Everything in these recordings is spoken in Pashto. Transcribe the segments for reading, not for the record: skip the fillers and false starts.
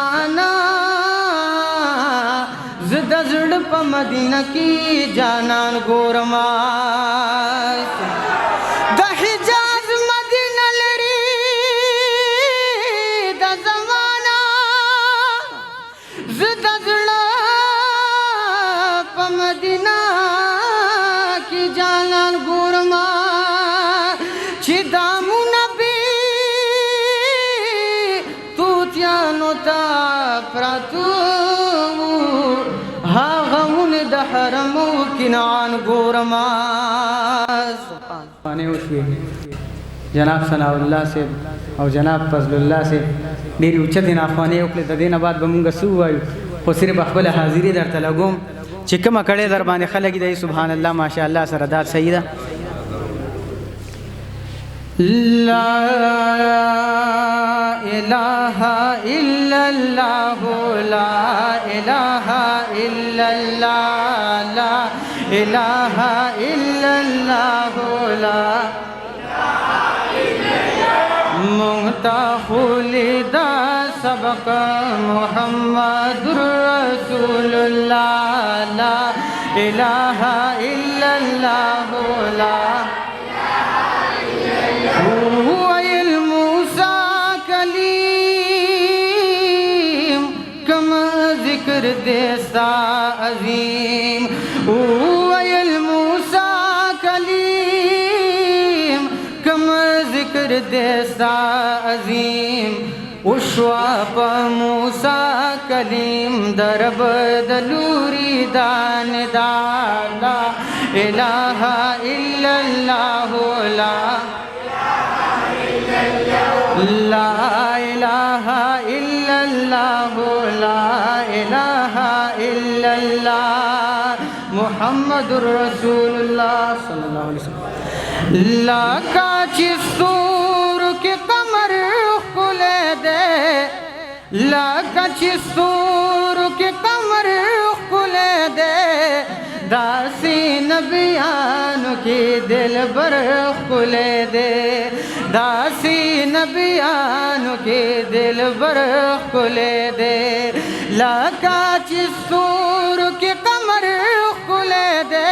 زمانہ زد زړه په مدینه کې جانان ګورما د حجاز مدینه لري د زمانہ زد زړه په مدینه کې جانان ګورما چې دامونه به توتیانو ته پراتو حرم و کنعان گورما پانے وشوی جناب ثناء اللہ سے او جناب فضل اللہ سے ډېرې اوچتې ناخوانې وکړې د دې نه بعد به مونږ څه ووایو خو صرف خپله حاضري درته لګوم چې کومه کړې در باندې خلک دی سبحان الله ماشاءالله سره دا صحیح ده لا إله إلا الله لا إله إلا الله لا إله إلا الله لا مغتخلد سبق محمد رسول الله لا إله إلا الله لا هو الموسى كليم كما ذكر ديسا عظيم هو الموسى كليم كما ذكر ديسا عظيم وشواب موسى كليم درب دلوري دان دا لا إله إلا الله لا لا إله إلا الله لا إله إلا الله محمد رسول الله صلى الله عليه وسلم لا كاشستور کے قمر کھلے دے لا كاشستور کے قمر کھلے دے داسی نبیانو کی دل بر کھلے دے داسی نبیانو کی دل بر کھلے دے لاکا چستور کی قمر کھلے دے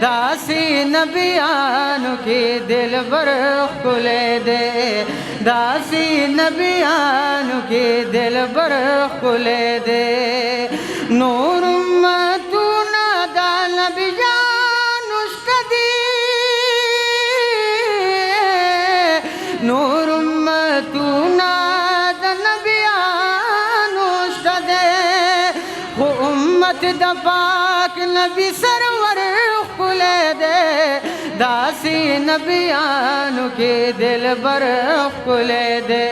داسی نبیانو کی دل بر کھلے دے داسی نبیانو کی دل بر کھلے دے نور امتونا دا نبیانو اشتدی نور امتونا دا نبیانو اشتدی خو امت دا پاک نبی سرور کھلے دے داسی نبیانو کے دل بر کھلے دے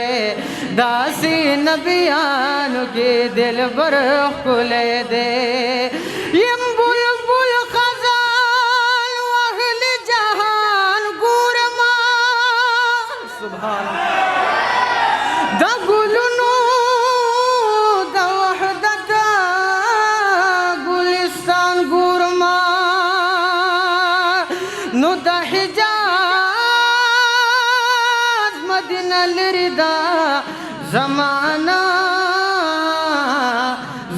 داسی نبیانو کے دل بر کھلے دے یم بلبل خزان واہل جہان گورما سبحان دا گلنو دا وحدت گلستان گورما نو دا حجاز مدینہ لری دا زمانہ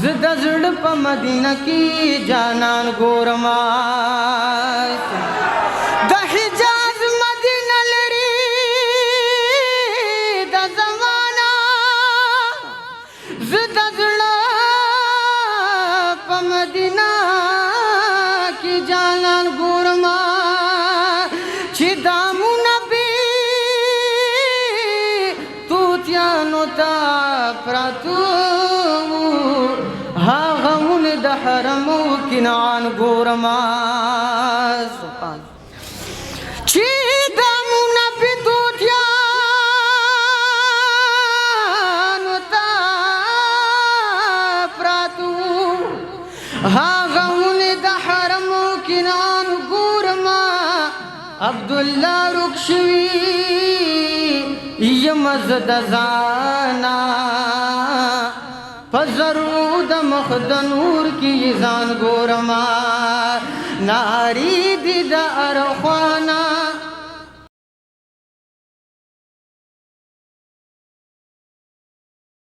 زد زړه په مدینه کې جانان ګورما د حجاز مدینه لري د زمانہ زد زړه په مدینه کې جانان ګورما چې دامونه به توتیانو ته پراتو غمون د حرم و کنعان گورما چی دامون پی توتیانو تا پراتو غمون د حرم و کنعان گورما عبداللہ رکشوی یمزد زانا فزرو د مخ د نور کی ځان ګورما ناری دی د ارخوانا